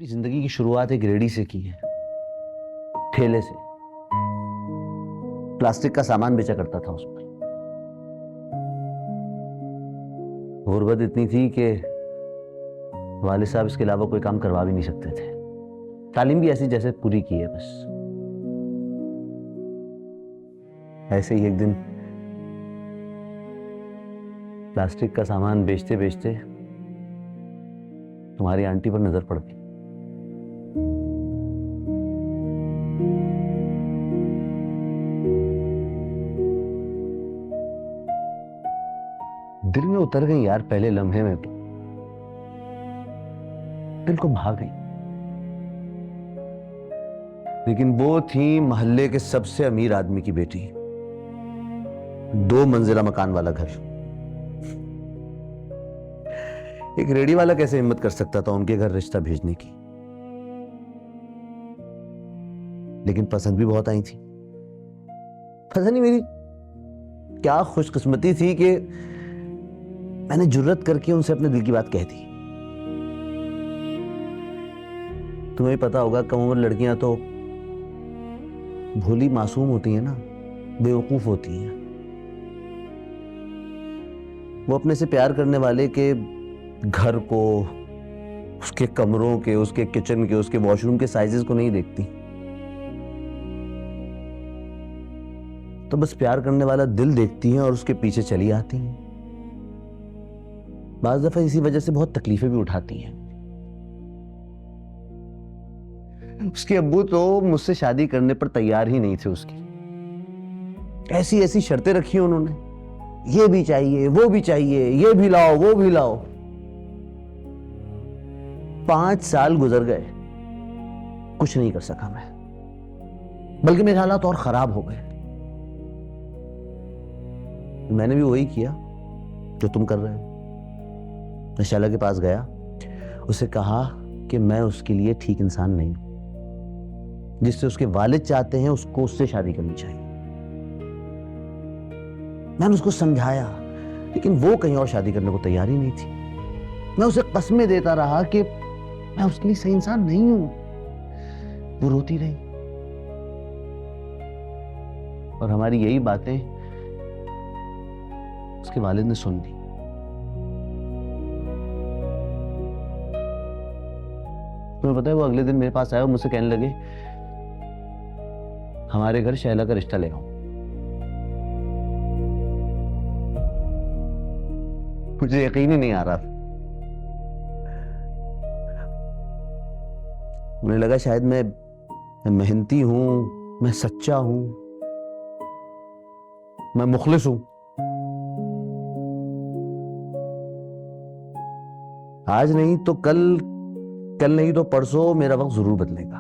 अपनी जिंदगी की शुरुआत एक रेडी से की है, ठेले से। प्लास्टिक का सामान बेचा करता था उस पर। गुर्बत इतनी थी कि वालिद साहब इसके अलावा कोई काम करवा भी नहीं सकते थे। तालीम भी ऐसी जैसे पूरी की है बस। ऐसे ही एक दिन प्लास्टिक का सामान बेचते बेचते तुम्हारी आंटी पर नजर पड़ गई। दिल में उतर गई यार, पहले लम्हे में तो दिल को भा गई। लेकिन वो थी मोहल्ले के सबसे अमीर आदमी की बेटी, 2 मंजिला मकान वाला घर। एक रेडी वाला कैसे हिम्मत कर सकता था उनके घर रिश्ता भेजने की। लेकिन पसंद भी बहुत आई थी। पता नहीं मेरी क्या खुशकिस्मती थी कि मैंने जुर्रत करके उनसे अपने दिल की बात कह दी। तुम्हें भी पता होगा, कम उम्र लड़कियां तो भोली मासूम होती हैं ना, बेवकूफ होती हैं। वो अपने से प्यार करने वाले के घर को, उसके कमरों के, उसके किचन के, उसके वॉशरूम के साइजेस को नहीं देखती। तो बस प्यार करने वाला दिल देखती हैं और उसके पीछे चली आती हैं। बाज़ दफा इसी वजह से बहुत तकलीफें भी उठाती हैं। उसके अब्बू तो मुझसे शादी करने पर तैयार ही नहीं थे उसकी। ऐसी ऐसी शर्तें रखी उन्होंने, ये भी चाहिए, वो भी चाहिए, ये भी लाओ, वो भी लाओ। 5 साल गुजर गए, कुछ नहीं कर सका मैं, बल्कि मेरे हालात और खराब हो गए। मैंने भी वही किया जो तुम कर रहे हो। मैं शैला के पास गया, उसे कहा कि मैं उसके लिए ठीक इंसान नहीं हूं। जिससे उसके वालिद चाहते हैं उसको उससे शादी करनी चाहिए। मैंने उसको समझाया, लेकिन वो कहीं और शादी करने को तैयार ही नहीं थी। मैं उसे कस्में देता रहा कि मैं उसके लिए सही इंसान नहीं हूं। वो रोती रही और हमारी यही बातें उसके वालिद ने सुन ली। तुम्हें पता है, वो अगले दिन मेरे पास आया और मुझसे कहने लगे, हमारे घर शैला का रिश्ता ले आओ। मुझे यकीन ही नहीं आ रहा। मुझे लगा शायद मैं मेहनती हूं, मैं सच्चा हूं, मैं मुखलिस हूं। आज नहीं तो कल, कल नहीं तो परसों मेरा वक्त जरूर बदलेगा।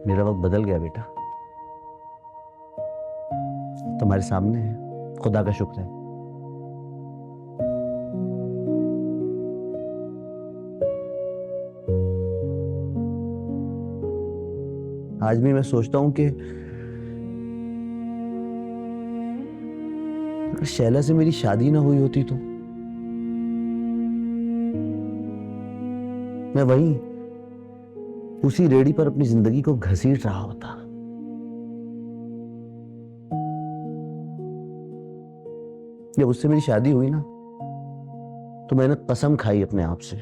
मेरा वक्त बदल गया बेटा, तुम्हारे सामने है, खुदा का शुक्र है। आज भी मैं सोचता हूं कि अगर शैला से मेरी शादी ना हुई होती तो मैं वहीं उसी रेडी पर अपनी जिंदगी को घसीट रहा होता। जब उससे मेरी शादी हुई ना, तो मैंने कसम खाई अपने आप से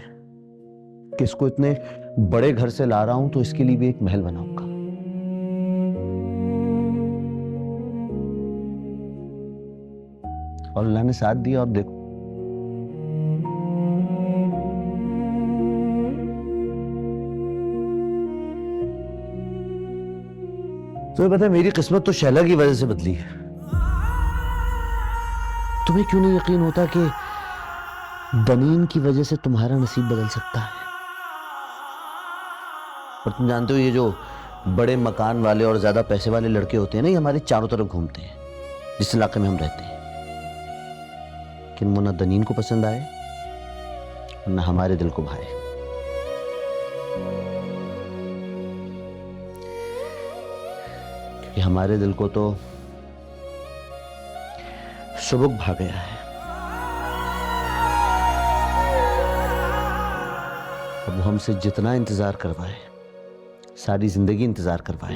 कि इसको इतने बड़े घर से ला रहा हूं तो इसके लिए भी एक महल बनाऊंगा। और अल्लाह ने साथ दिया और देखो, तुम्हें पता है मेरी किस्मत तो शैला की वजह से बदली है। तुम्हें क्यों नहीं यकीन होता कि दनीन की वजह से तुम्हारा नसीब बदल सकता है? और तुम जानते हो, ये जो बड़े मकान वाले और ज्यादा पैसे वाले लड़के होते हैं ना, ये हमारे चारों तरफ घूमते हैं जिस इलाके में हम रहते हैं। कि वो ना दनीन को पसंद आए और ना हमारे दिल को भाए। कि हमारे दिल को तो शुभुक भा गया है। अब वो हमसे जितना इंतजार करवाए, सारी जिंदगी इंतजार करवाए,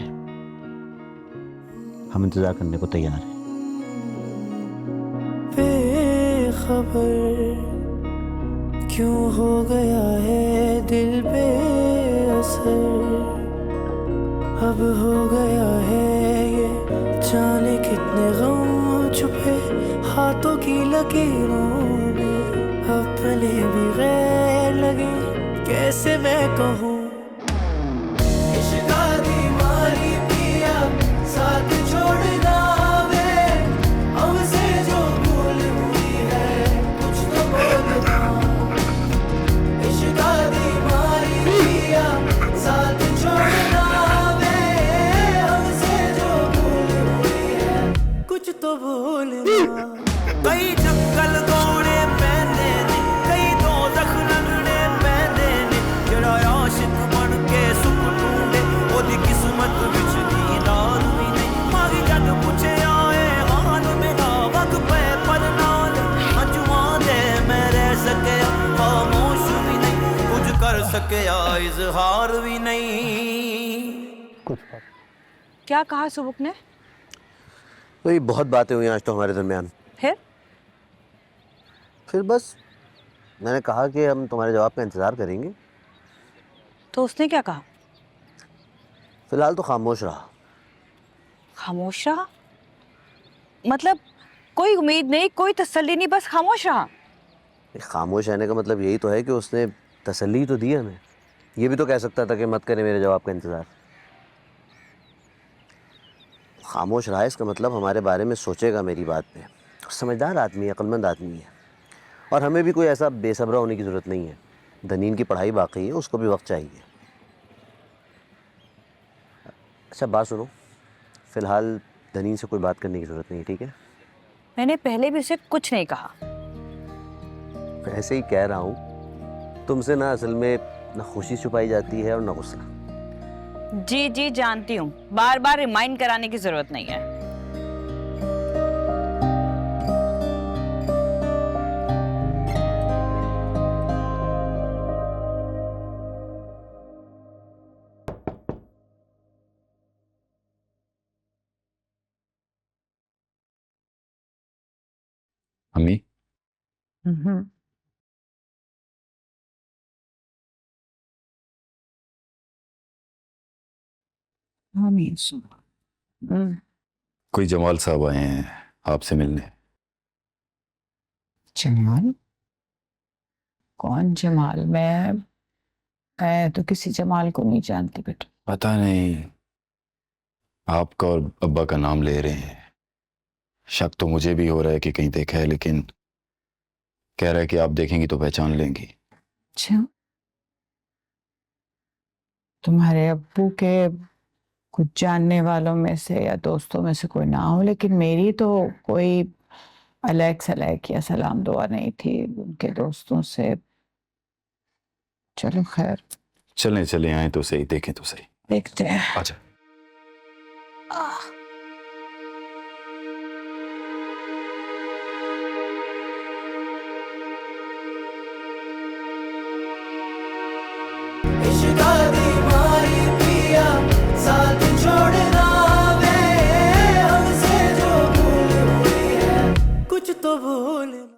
हम इंतजार करने को तैयार हैं। बेखबर क्यों हो गया है दिल बेअसर, अब हो गया है ये जाने कितने गम छुपे हाथों की लकीरों में, अपने भी गैर लगे कैसे मैं कहूँ। इश्क़ बीमारी पिया साथ छोड़ना वे, हमसे जो भूल हुई है कुछ तो बोलना। इश्क़ बीमारी पिया साथ छोड़ना वे, हमसे जो भूल हुई है कुछ तो बोलना। कई जंगल दौड़े मैंने ने, कई दोज़ख लंघने मैंने ने, जेड़ा आशिक बन के सुख ढूंढे ओदी किस्मत विच दीदार भी नहीं। मारी जग पूछे आए हाल मेरा वक्त पे पर नाल अंजुआ दे मैं रह सके खामोश भी नहीं, कुछ कर सके इजहार भी नहीं। क्या कहा सुबुक ने? तो ये बहुत बातें हुई आज तो हमारे दरमियान। फिर बस मैंने कहा कि हम तुम्हारे जवाब का इंतजार करेंगे। तो उसने क्या कहा? फिलहाल तो खामोश रहा। खामोश रहा? मतलब कोई उम्मीद नहीं, कोई तसल्ली नहीं, बस खामोश रहा। खामोश रहने का मतलब यही तो है कि उसने तसल्ली तो दी हमें। ये भी तो कह सकता था कि मत करें मेरे जवाब का इंतजार। खामोश रहा इसका मतलब हमारे बारे में सोचेगा मेरी बात पे। समझदार आदमी है, अक्लमंद आदमी है, और हमें भी कोई ऐसा बेसब्रा होने की ज़रूरत नहीं है। दनीन की पढ़ाई बाकी है, उसको भी वक्त चाहिए। अच्छा बात सुनो, फ़िलहाल दनीन से कोई बात करने की ज़रूरत नहीं है, ठीक है? मैंने पहले भी उसे कुछ नहीं कहा। ऐसे ही कह रहा हूँ, तुमसे ना असल में ना खुशी छुपाई जाती है और ना गुस्सा। जी जी जानती हूँ, बार बार रिमाइंड कराने की जरूरत नहीं है। अम्मी, कोई जमाल साहब आए हैं आपसे मिलने। जमाल? कौन जमाल? मैं तो किसी जमाल को नहीं जानती बेटा। पता नहीं, आपका और अब्बा का नाम ले रहे हैं। शक तो मुझे भी हो रहा है कि कहीं देखा है, लेकिन कह रहा है कि आप देखेंगी तो पहचान लेंगी। अच्छा, तुम्हारे अब्बू के कुछ जानने वालों में से या दोस्तों में से कोई ना हो, लेकिन मेरी तो कोई अलैक सलैक या सलाम दुआ नहीं थी उनके दोस्तों से। चलो खैर, चलें चलें, आए तो सही, देखें तो सही। देखते हैं। अच्छा।